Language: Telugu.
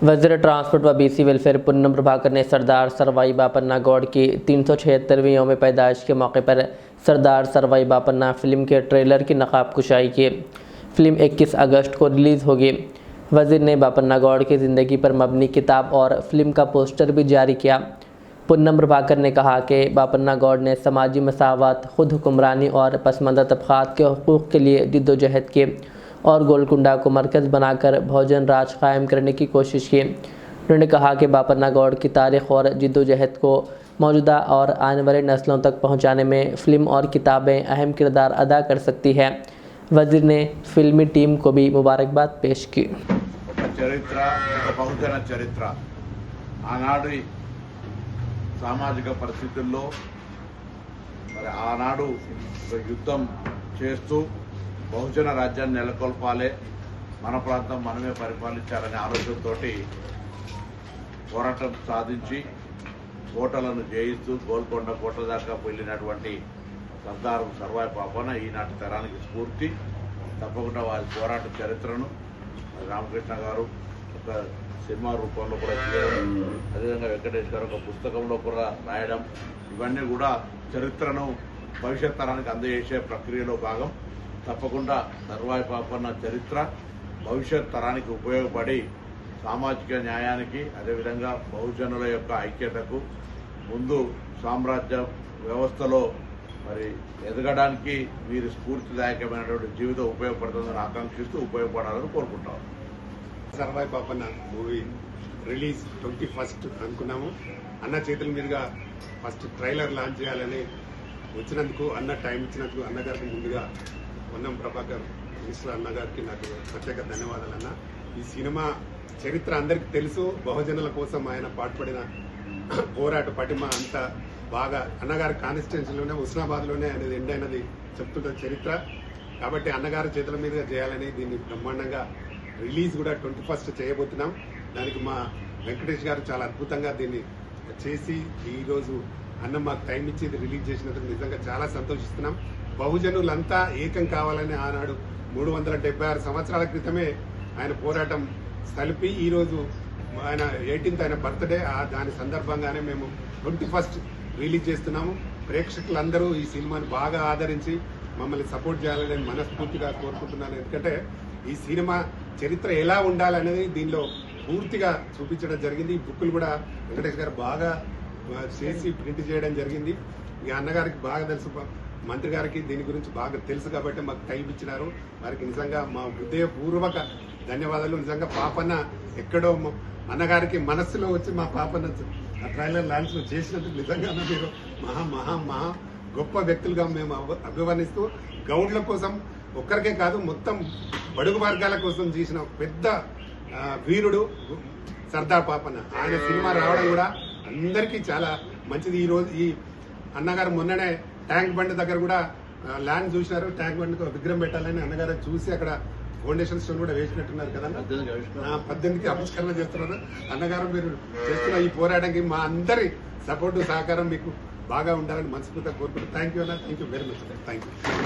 वज़ीर ट्रांसपोर्ट व बीसी वेलफेयर पूनम प्रभाकर ने सरदार सरवाई बापन्ना गौड़ की 376वीं यौम पैदाइश के मौके पर सरदार सरवाई बापन्ना फ़िल्म के ट्रेलर की नकाब कुशाई की। फ़िल्म 21 अगस्त को रिलीज़ होगी। वज़ीर ने बापन्ना गौड़ की ज़िंदगी पर मबनी किताब और फ़िल्म का पोस्टर भी जारी किया। पूनम प्रभाकर ने कहा कि बापन्ना गौड़ ने समाजी मसावत, खुद हुक्मरानी और पसमानदा तबक़ात के हकूक़ के लिए जिद्दोजहद की और गोलकुंडा को मरकज़ बनाकर बहुजन राज कायम करने की कोशिश की। उन्होंने कहा कि बापन्ना गौड़ की तारीख़ और जिद्दोजहद को मौजूदा और आने वाली नस्लों तक पहुँचाने में फ़िल्म और किताबें अहम किरदार अदा कर सकती है। वज़ीर ने फ़िल्मी टीम को भी मुबारकबाद पेश की। చరిత్ర ఆనాడు సామాజిక పరిస్థితుల్లో మరి ఆనాడు యుద్ధం చేస్తూ బహుజన రాజ్యాన్ని నెలకొల్పాలి, మన ప్రాంతం మనమే పరిపాలించాలనే ఆలోచనతోటి పోరాటం సాధించి కోటలను జయిస్తూ గోల్కొండ కోట దాకా వెళ్ళినటువంటి సర్దార్ సర్వాయి పాపన్న ఈనాటి తరానికి స్ఫూర్తి. తప్పకుండా వారి పోరాట చరిత్రను రామకృష్ణ గారు ఒక సినిమా రూపంలో కూడా చేయడం, అదేవిధంగా వెంకటేష్ గారు ఒక పుస్తకంలో కూడా రాయడం, ఇవన్నీ కూడా చరిత్రను భవిష్యత్ తరానికి అందజేసే ప్రక్రియలో భాగం. తప్పకుండా సర్వాయి పాపన్న చరిత్ర భవిష్యత్ తరానికి ఉపయోగపడి సామాజిక న్యాయానికి, అదేవిధంగా బహుజనుల యొక్క ఐక్యతకు, ముందు సామ్రాజ్య వ్యవస్థలో మరి ఎదగడానికి వీరి స్ఫూర్తిదాయకమైనటువంటి జీవితం ఉపయోగపడుతుందని ఆకాంక్షిస్తూ ఉపయోగపడాలని కోరుకుంటాం. సర్వాయి పాపన్న మూవీ రిలీజ్ 21 అనుకున్నాము. అన్న చేతుల మీదుగా ఫస్ట్ ట్రైలర్ లాంచ్ చేయాలని వచ్చినందుకు, అన్న టైం ఇచ్చినందుకు అన్నగారికి ముందుగా పొన్నం ప్రభాకర్ మినిస్టర్ అన్నగారికి నాకు ప్రత్యేక ధన్యవాదాలు. అన్న, ఈ సినిమా చరిత్ర అందరికీ తెలుసు. బహుజనుల కోసం ఆయన పాటుపడిన పోరాట పటిమ అంతా బాగా అన్నగారి కాన్స్టిట్యున్సీలోనే, హుస్నాబాద్లోనే అనేది ఎండ్ అయినది చెప్తున్న చరిత్ర. కాబట్టి అన్నగారి చేతుల మీదుగా చేయాలని దీన్ని బ్రహ్మాండంగా రిలీజ్ కూడా 21 చేయబోతున్నాం. దానికి మా వెంకటేష్ గారు చాలా అద్భుతంగా దీన్ని చేసి ఈరోజు అన్న మాకు టైం ఇచ్చి ఇది రిలీజ్ చేసినందుకు నిజంగా చాలా సంతోషిస్తున్నాం. బహుజనులంతా ఏకం కావాలని ఆనాడు 376 సంవత్సరాల క్రితమే ఆయన పోరాటం కలిపి ఈరోజు ఆయన 18th ఆయన బర్త్డే, దాని సందర్భంగానే మేము 21 రిలీజ్ చేస్తున్నాము. ప్రేక్షకులందరూ ఈ సినిమాని బాగా ఆదరించి మమ్మల్ని సపోర్ట్ చేయాలని మనస్ఫూర్తిగా కోరుకుంటున్నాను. ఎందుకంటే ఈ సినిమా చరిత్ర ఎలా ఉండాలనేది దీనిలో పూర్తిగా చూపించడం జరిగింది. ఈ బుక్కులు కూడా వెంకటేష్ గారు బాగా చేసి ప్రింట్ చేయడం జరిగింది. ఈ అన్నగారికి బాగా తెలుసు, మంత్రి గారికి దీని గురించి బాగా తెలుసు కాబట్టి మాకు టైం ఇచ్చినారు. వారికి నిజంగా మా హృదయపూర్వక ధన్యవాదాలు. నిజంగా పాపన్న ఎక్కడో అన్నగారికి మనస్సులో వచ్చి మా పాపన్న ట్రైలర్ లాంచ్ చేసినందుకు నిజంగా మీరు మహా మహా మహా గొప్ప వ్యక్తులుగా మేము అభివర్ణిస్తూ, గౌడ్ల కోసం ఒక్కరికే కాదు మొత్తం బడుగు వర్గాల కోసం చేసిన పెద్ద వీరుడు సర్దార్ పాపన్న. ఆయన సినిమా రావడం కూడా అందరికీ చాలా మంచిది. ఈరోజు ఈ అన్నగారు మొన్ననే ట్యాంక్ బండ్ దగ్గర కూడా ల్యాండ్ చూసినారు. ట్యాంక్ బండ్కి విగ్రహం పెట్టాలని అన్నగారు చూసి అక్కడ ఫౌండేషన్ స్టోన్ కూడా వేసినట్టున్నారు కదా. 18కి ఆవిష్కరణ చేస్తున్నారు. అన్నగారు మీరు చేస్తున్న ఈ పోరాటానికి మా అందరి సపోర్టు సహకారం మీకు బాగా ఉండాలని మనస్ఫూర్తిగా కోరుకుంటున్నాను. థ్యాంక్ యూ అన్న, thank you very much. Thank you.